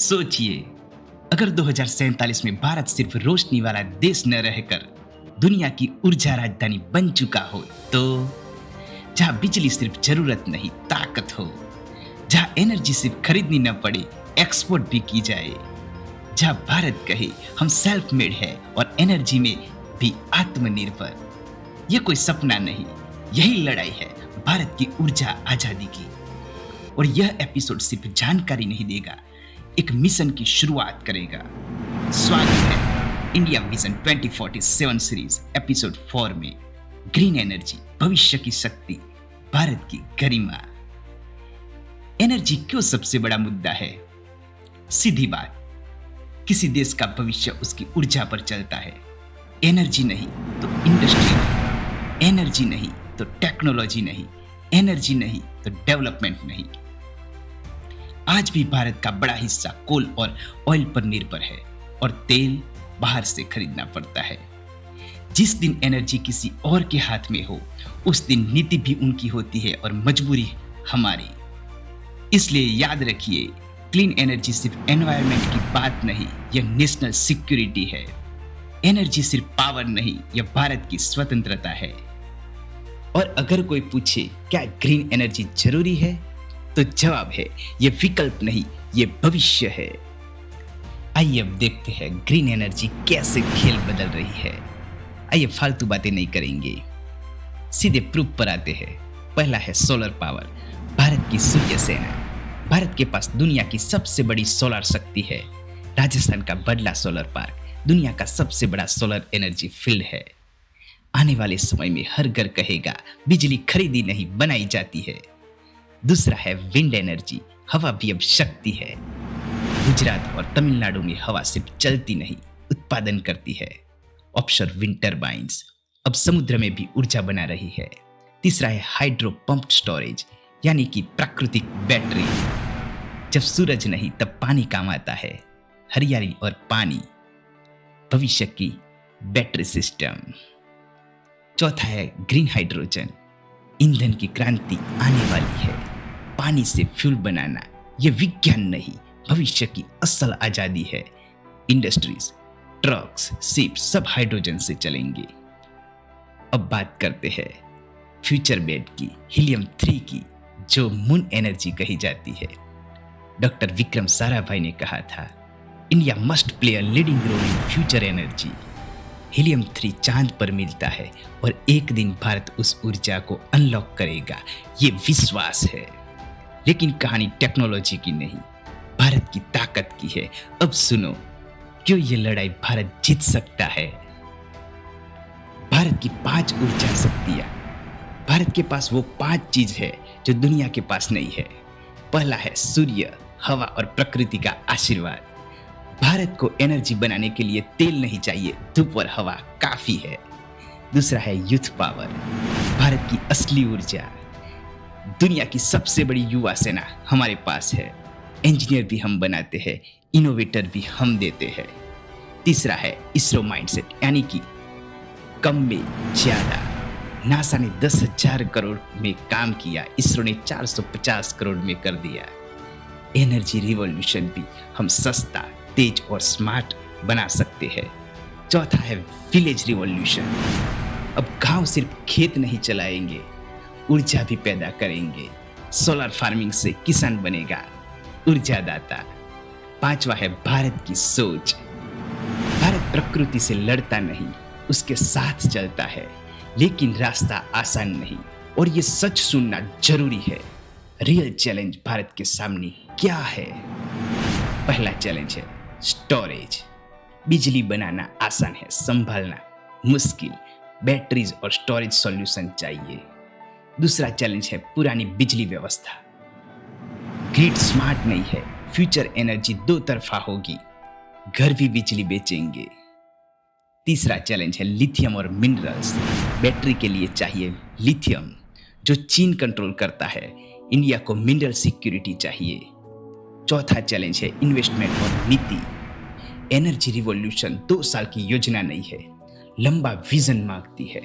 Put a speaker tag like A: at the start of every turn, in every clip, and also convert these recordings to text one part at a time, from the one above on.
A: सोचिए, अगर 2047 में भारत सिर्फ रोशनी वाला देश न रहकर दुनिया की ऊर्जा राजधानी बन चुका हो, तो जहां बिजली सिर्फ जरूरत नहीं ताकत हो, जहां एनर्जी सिर्फ खरीदनी न पड़े एक्सपोर्ट भी की जाए, जहां भारत कहे हम सेल्फ मेड है और एनर्जी में भी आत्मनिर्भर। यह कोई सपना नहीं, यही लड़ाई है भारत की ऊर्जा आजादी की। और यह एपिसोड सिर्फ जानकारी नहीं देगा, एक मिशन की शुरुआत करेगा। स्वागत है इंडिया विजन 2047 सीरीज एपिसोड 4 में। ग्रीन एनर्जी, भविष्य की शक्ति, भारत की गरिमा। एनर्जी क्यों सबसे बड़ा मुद्दा है? सीधी बात, किसी देश का भविष्य उसकी ऊर्जा पर चलता है। एनर्जी नहीं तो इंडस्ट्री नहीं, एनर्जी नहीं तो टेक्नोलॉजी नहीं, एनर्जी नहीं तो डेवलपमेंट नहीं। आज भी भारत का बड़ा हिस्सा कोल और ऑयल पर निर्भर है और तेल बाहर से खरीदना पड़ता है। जिस दिन एनर्जी किसी और के हाथ में हो, उस दिन नीति भी उनकी होती है और मजबूरी हमारी। इसलिए याद रखिए, क्लीन एनर्जी सिर्फ एनवायरनमेंट की बात नहीं, यह नेशनल सिक्योरिटी है। एनर्जी सिर्फ पावर नहीं, यह भारत की स्वतंत्रता है। और अगर कोई पूछे क्या ग्रीन एनर्जी जरूरी है, तो जवाब है ये विकल्प नहीं, ये भविष्य है। आइए अब देखते हैं ग्रीन एनर्जी कैसे खेल बदल रही है। आइए फालतू बातें नहीं करेंगे, सीधे प्रूफ पर आते हैं। पहला है सोलर पावर, भारत की सूर्य सेना। भारत के पास दुनिया की सबसे बड़ी सोलर शक्ति है। राजस्थान का बडला सोलर पार्क दुनिया का सबसे बड़ा सोलर एनर्जी फील्ड है। आने वाले समय में हर घर कहेगा बिजली खरीदी नहीं बनाई जाती है। दूसरा है विंड एनर्जी, हवा भी अब शक्ति है। गुजरात और तमिलनाडु में हवा सिर्फ चलती नहीं, उत्पादन करती है। ऑफशोर विंड टर्बाइन्स अब समुद्र में भी ऊर्जा बना रही है। तीसरा है हाइड्रो पंप्ड स्टोरेज, यानी कि प्राकृतिक बैटरी। जब सूरज नहीं तब पानी काम आता है। हरियाली और पानी, भविष्य की बैटरी सिस्टम। चौथा है ग्रीन हाइड्रोजन, ईंधन की क्रांति आने वाली है। पानी से फ्यूल बनाना यह विज्ञान नहीं, भविष्य की असल आजादी है। इंडस्ट्रीज, ट्रक्स, शिप सब हाइड्रोजन से चलेंगे। अब बात करते हैं फ्यूचर बेड की, हीलियम 3 की, जो मून एनर्जी कही जाती है। डॉक्टर विक्रम साराभाई ने कहा था, India must play a leading role in future energy. Helium 3 चांद पर मिलता है और एक दिन भारत उस ऊर्जा को अनलॉक करेगा, ये विश्वास है। लेकिन कहानी टेक्नोलॉजी की नहीं, भारत की ताकत की है। अब सुनो क्यों ये लड़ाई भारत जीत सकता है। भारत की 5 ऊर्जा शक्तियां। भारत के पास वो 5 चीज है जो दुनिया के पास नहीं है। पहला है सूर्य, हवा और प्रकृति का आशीर्वाद। भारत को एनर्जी बनाने के लिए तेल नहीं चाहिए, धूप और हवा काफी है। दूसरा है यूथ पावर, भारत की असली ऊर्जा। दुनिया की सबसे बड़ी युवा सेना हमारे पास है। इंजीनियर भी हम बनाते हैं, इनोवेटर भी हम देते हैं। तीसरा है इसरो माइंडसेट, यानी कि कम में ज्यादा। नासा ने 10,000 करोड़ में काम किया, इसरो ने 450 करोड़ में कर दिया। एनर्जी रिवॉल्यूशन भी हम सस्ता, तेज और स्मार्ट बना सकते हैं। चौथा है विलेज रिवॉल्यूशन, अब गांव सिर्फ खेत नहीं चलाएंगे, ऊर्जा भी पैदा करेंगे। सोलर फार्मिंग से किसान बनेगा ऊर्जादाता। पांचवा है भारत की सोच, भारत प्रकृति से लड़ता नहीं, उसके साथ चलता है। लेकिन रास्ता आसान नहीं, और ये सच सुनना जरूरी है। रियल चैलेंज भारत के सामने क्या है? पहला चैलेंज है स्टोरेज। बिजली बनाना आसान है, संभालना मुश्किल। बैटरीज और स्टोरेज सॉल्यूशन चाहिए। दूसरा चैलेंज है पुरानी बिजली व्यवस्था। ग्रिड स्मार्ट नहीं है, फ्यूचर एनर्जी 2 तरफा होगी, घर भी बिजली बेचेंगे। तीसरा चैलेंज है लिथियम और मिनरल्स। बैटरी के लिए चाहिए लिथियम, जो चीन कंट्रोल करता है। इंडिया को मिनरल सिक्योरिटी चाहिए। चौथा चैलेंज है इन्वेस्टमेंट और नीति। एनर्जी रिवॉल्यूशन 2 साल की योजना नहीं है, लंबा विजन मांगती है।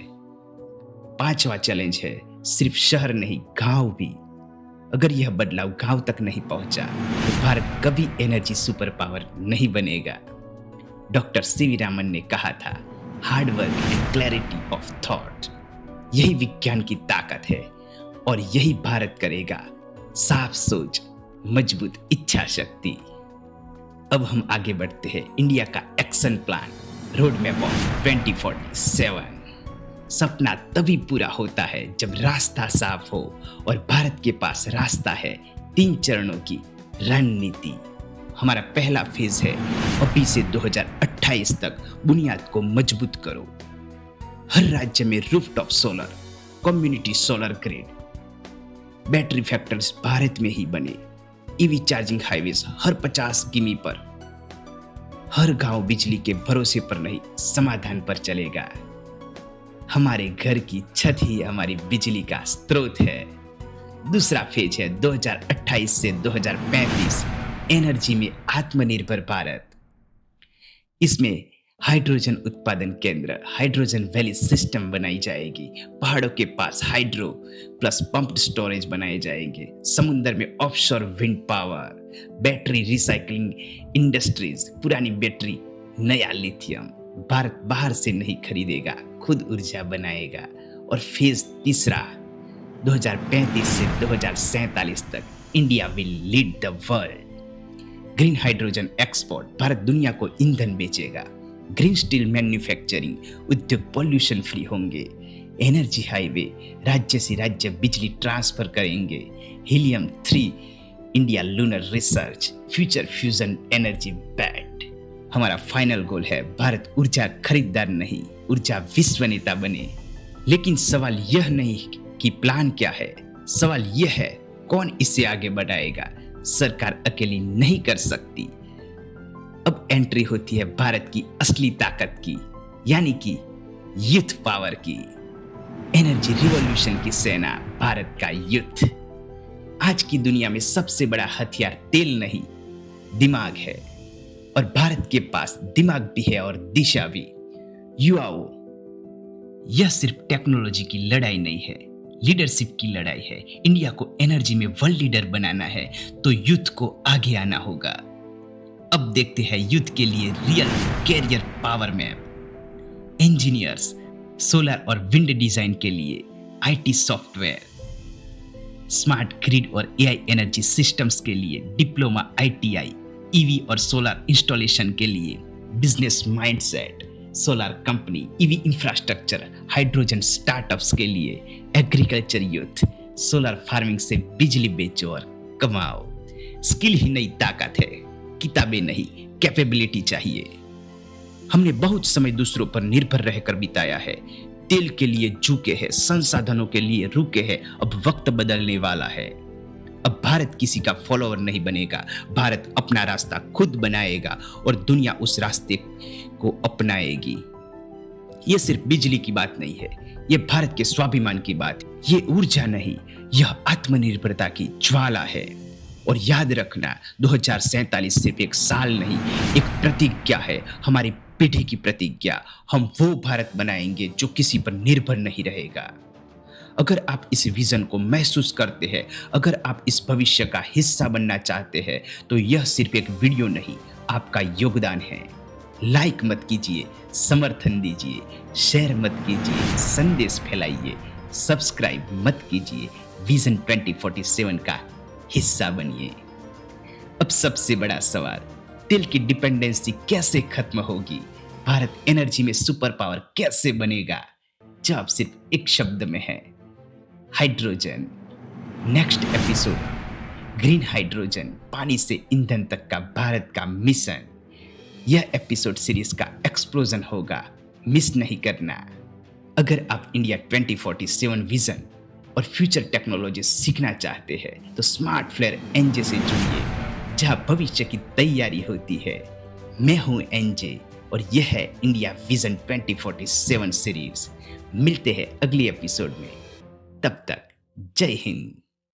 A: पांचवा चैलेंज है सिर्फ शहर नहीं, गांव भी। अगर यह बदलाव गांव तक नहीं पहुंचा तो भारत कभी एनर्जी सुपर पावर नहीं बनेगा। डॉक्टर सीवी रामन ने कहा था, hard work and clarity of thought, यही विज्ञान की ताकत है और यही भारत करेगा साफ सोच, मजबूत इच्छा शक्ति। अब हम आगे बढ़ते हैं इंडिया का action plan, road map of 2047। सपना तभी पूरा होता है जब रास्ता साफ हो और भारत के पास रास्ता है 3 चरणों की रणनीति। हमारा पहला फेज है अभी से 2028 तक बुनियाद को मजबूत करो। हर राज्य में rooftop solar, community solar grid, battery factories Bharat में ही बने, ईवी चार्जिंग हाईवेज हर 50 किमी पर। हर गांव बिजली के भरोसे पर नहीं, समाधान पर चलेगा। हमारे घर की छत ही हमारी बिजली का स्रोत है। दूसरा फेज है 2028 से 2035, एनर्जी में आत्मनिर्भर भारत। इसमें हाइड्रोजन उत्पादन केंद्र, हाइड्रोजन वैली सिस्टम बनाई जाएगी। पहाड़ों के पास हाइड्रो प्लस पंप्ड स्टोरेज बनाए जाएंगे। समुद्र में offshore wind power, battery recycling industries, पुरानी बैटरी नया लिथियम। भारत बाहर से नहीं खरीदेगा, खुद ऊर्जा बनाएगा। और फेज तीसरा 2035 से 2047 तक, India will lead the world. Green hydrogen export, Bharat दुनिया को ईंधन बेचेगा। ग्रीन स्टील मैन्युफैक्चरिंग उद्योग पॉल्यूशन फ्री होंगे। एनर्जी हाईवे, राज्य से राज्य बिजली ट्रांसफर करेंगे। Helium 3, India lunar research, future fusion energy bat. हमारा फाइनल गोल है भारत ऊर्जा खरीदार नहीं, ऊर्जा विश्व नेता बने। लेकिन सवाल यह नहीं कि प्लान क्या है, सवाल यह है कौन इसे आगे बढ़ाएगा। सरकार अकेली नहीं कर सकती। अब एंट्री होती है भारत की असली ताकत की, यानी कि यूथ पावर की। एनर्जी रिवॉल्यूशन की सेना, भारत का यूथ। आज की दुनिया में सबसे बड़ा हथियार तेल नहीं, दिमाग है। और भारत के पास दिमाग भी है और दिशा भी। युवाओं, यह सिर्फ टेक्नोलॉजी की लड़ाई नहीं है, लीडरशिप की लड़ाई है। इंडिया को एनर्जी में वर्ल्ड लीडर बनाना है तो यूथ को आगे आना होगा। अब देखते हैं यूथ के लिए real career power map. Engineers, solar और विंड डिजाइन के लिए आईटी सॉफ्टवेयर, स्मार्ट ग्रिड और एआई एनर्जी सिस्टम्स के लिए डिप्लोमा आईटीआई, ईवी और सोलर इंस्टॉलेशन के लिए business mindset, solar company, EV infrastructure, hydrogen startups के लिए एग्रीकल्चर यूथ, सोलर फार्मिंग से बिजली बेचो और कमाओ। स्किल ही नई ताकत है, किताबें नहीं, कैपेबिलिटी चाहिए। हमने बहुत समय दूसरों पर निर्भर रहकर बिताया है। तेल के लिए झुके हैं, संसाधनों के लिए रुके हैं। अब वक्त बदलने वाला है। अब भारत किसी का फॉलोअर नहीं बनेगा, भारत अपना रास्ता खुद बनाएगा और दुनिया उस रास्ते को अपनाएगी। यह सिर्फ बिजली की बात नहीं है, यह भारत के स्वाभिमान की बात है। यह ऊर्जा नहीं, यह आत्मनिर्भरता की ज्वाला है। और याद रखना, 2047 सिर्फ एक साल नहीं, एक प्रतिज्ञा है, हमारी पीढ़ी की प्रतिज्ञा। हम वो भारत बनाएंगे जो किसी पर निर्भर नहीं रहेगा। अगर आप इस विजन को महसूस करते हैं, अगर आप इस भविष्य का हिस्सा बनना चाहते हैं, तो यह सिर्फ एक वीडियो नहीं, आपका योगदान है। लाइक मत कीजिए, समर्थन दीजिए, शेयर मत कीजिए, संदेश फैलाइए, सब्सक्राइब मत कीजिए, विजन 2047 का हिस्सा बनिए। अब सबसे बड़ा सवाल, तेल की डिपेंडेंसी कैसे खत्म होगी? भारत एनर्जी में सुपर पावर कैसे बनेगा? जवाब सिर्फ एक शब्द में है, hydrogen. Next episode, green hydrogen, पानी से ईंधन तक का भारत का मिशन। यह एपिसोड सीरीज का एक्सप्लोजन होगा, मिस नहीं करना। अगर आप इंडिया 2047 विजन और फ्यूचर टेक्नोलॉजी सीखना चाहते हैं तो स्मार्ट फ्लेयर एनजे से जुड़िए, जहां भविष्य की तैयारी होती है। मैं हूं एनजे और यह है इंडिया विजन 2047 सीरीज। मिलते हैं अगले एपिसोड में, तब तक जय हिंद।